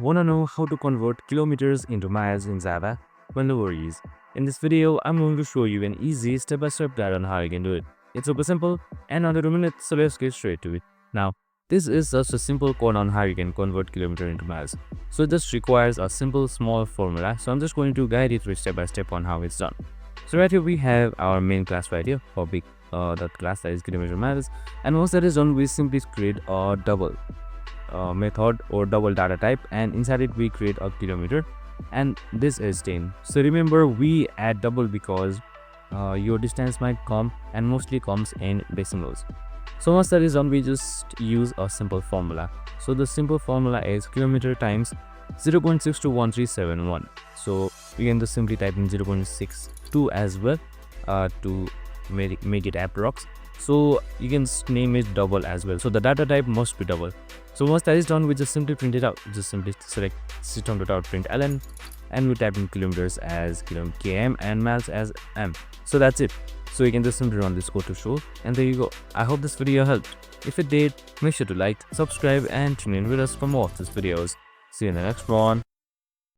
Wanna know how to convert kilometers into miles in Java? Well, no worries. In this video, I'm going to show you an easy step-by-step guide on how you can do it. It's super simple and under 2 minutes, so let's get straight to it. Now, this is just a simple code on how you can convert kilometer into miles. So it just requires a simple small formula. So I'm just going to guide you through step by step on how it's done. So right here we have our main class right here, or big that class that is kilometer miles. And once that is done, we simply create a double method or double data type, and inside it we create a kilometer, and this is 10. So remember, we add double because your distance might come and mostly comes in decimals. So once that is done, we just use a simple formula. So the simple formula is kilometer times 0.621371. So we can just simply type in 0.62 as well to make it approx. So you can name it double as well. So the data type must be double. So once that is done, we just simply print it out. Just simply select system.out.println, and we type in kilometers as km and miles as m. So that's it. So you can just simply run this code to show, and there you go. I hope this video helped. If it did, make sure to like, subscribe, and tune in with us for more of these videos. See you in the next one.